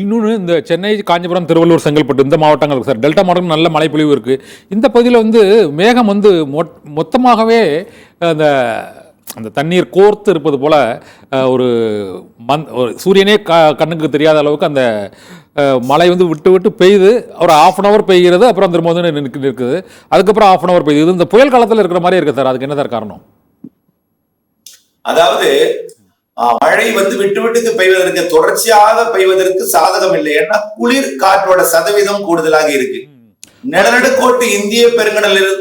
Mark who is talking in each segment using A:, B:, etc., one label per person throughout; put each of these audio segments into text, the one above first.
A: இன்னொன்று இந்த சென்னை, காஞ்சிபுரம், திருவள்ளூர், செங்கல்பட்டு இந்த மாவட்டங்களுக்கு சார் டெல்டா மாவட்டம் நல்ல மழைப்பொழிவு இருக்குது. இந்த பகுதியில் வந்து மேகம் வந்து மொத்தமாகவே அந்த அந்த தண்ணீர் கோர்த்து இருப்பது போல் ஒரு ஒரு சூரியனே கண்ணுக்கு தெரியாத அளவுக்கு அந்த மழை வந்து விட்டு விட்டு பெய்யுது. ஒரு ½ அன் அவர் பெய்கிறது, அப்புறம் திரும்ப வந்து இருக்குது, அதுக்கப்புறம் ½ அன் அவர் பெய்யுது. இது இந்த புயல் காலத்தில் இருக்கிற மாதிரி இருக்குது சார். அதுக்கு என்ன சார் காரணம்?
B: அதாவது மழை வந்து விட்டு விட்டுக்கு பெய்வதற்கு, தொடர்ச்சியாக பெய்வதற்கு சாதகம் இல்லை. ஏன்னா குளிர் காற்றோட சதவீதம் கூடுதலாக இருக்கு. நிலநடுக்கோட்டு இந்திய பெருங்கடலில்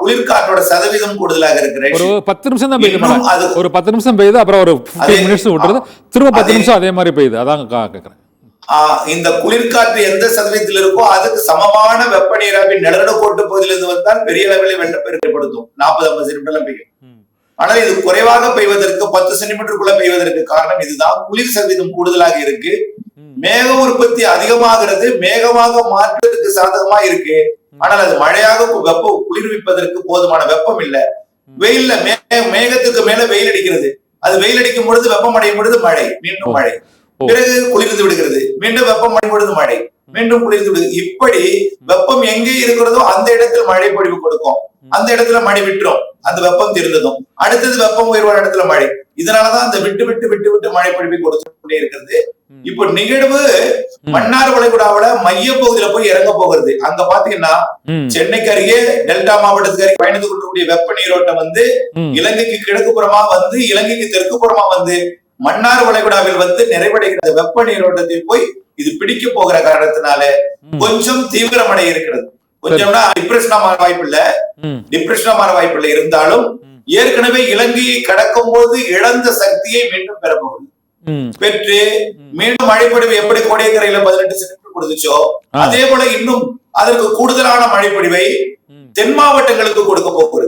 B: குளிர் காற்றோட சதவீதம் கூடுதலாக இருக்கு.
A: ஒரு 10 நிமிஷம் தான் பெய்யுது, ஒரு 10 நிமிஷம் பெய்யுது, அப்புறம் ஒரு 15 மினிட்ஸ் விட்டுறது, திரும்ப 10 நிமிஷம் அதே மாதிரி பெய்யுது. அதான் கேட்கிறேன்.
B: இந்த குளிர்காற்று எந்த சதவீதத்தில் இருக்கோ அதுக்கு சமமான வெப்ப நீராவி நிலநடுக்கோட்டு பகுதியிலிருந்து வந்தால் பெரிய அளவில் வெள்ளப்பெருக்கு ஏற்படுத்தும். 40-50 சென்டிமீட்டர் பெய்யும். ஆனால் இது குறைவாக பெய்வதற்கு, 10 சென்டிமீட்டருக்குள்ள பெய்வதற்கு காரணம் இதுதான். குளிர் சதவீதம் கூடுதலாக இருக்கு. மேக உற்பத்தி அதிகமாகிறது, மேகமாக மாற்றுவதற்கு சாதகமா இருக்கு. ஆனால் அது மழையாக குளிர்விப்பதற்கு போதுமான வெப்பம் இல்ல. வெயில்ல மேகத்துக்கு மேல வெயில் அடிக்கிறது. அது வெயில் அடிக்கும் பொழுது வெப்பம் அடையும் பொழுது மழை, மீண்டும் மழை, பிறகு குளிர்ந்து விடுகிறது, மீண்டும் வெப்பம் அடையும் பொழுது மழை, மீண்டும் குளிர்ந்து விடுகிறது. இப்படி வெப்பம் எங்கே இருக்கிறதோ அந்த இடத்துல மழை பொழிவு கொடுக்கும், அந்த இடத்துல மழை விட்டுரும், அந்த வெப்பம் தெரிந்ததும் அடுத்தது வெப்பம் உயர்வான இடத்துல மழை. இதனாலதான் அந்த விட்டு விட்டு விட்டு விட்டு மழை பொழிவை கொடுத்து கொண்டே இருக்கிறது. இப்ப நிகழ்வு மன்னார் வளைகுடாவில மைய பகுதியில போய் இறங்க போகிறது. அங்க பாத்தீங்கன்னா சென்னைக்கு அருகே டெல்டா மாவட்டத்துக்கு அருகே பயணித்து கொண்டிருக்கூடிய வெப்ப நீரோட்டம் வந்து இலங்கைக்கு கிழக்கு புறமா வந்து, இலங்கைக்கு தெற்கு புறமா வந்து மன்னார் வளைகுடாவில் வந்து நிறைவடைகிற வெப்ப நீரோட்டத்தில் போய் இது பிடிக்க போகிற காரணத்தினால கொஞ்சம் தீவிரமடை இருக்கிறது. கொஞ்சம்னா டிப்ரெஷனா மாற வாய்ப்பு இல்ல, டிப்ரெஷனா மாற வாய்ப்பு இல்லை. இருந்தாலும் ஏற்கனவே இலங்கையை கடக்கும் போது இழந்த சக்தியை மீண்டும் பெறப்போகுது. பெற்று மீண்டும் மழைப்பொழிவு எப்படி கோடியக்கரையில 18 சென்டிமீட்டர் கொடுத்துச்சோ அதே போல இன்னும் அதற்கு கூடுதலான மழைப்பொழிவை தென் மாவட்டங்களுக்கு கொடுக்க போகிறது.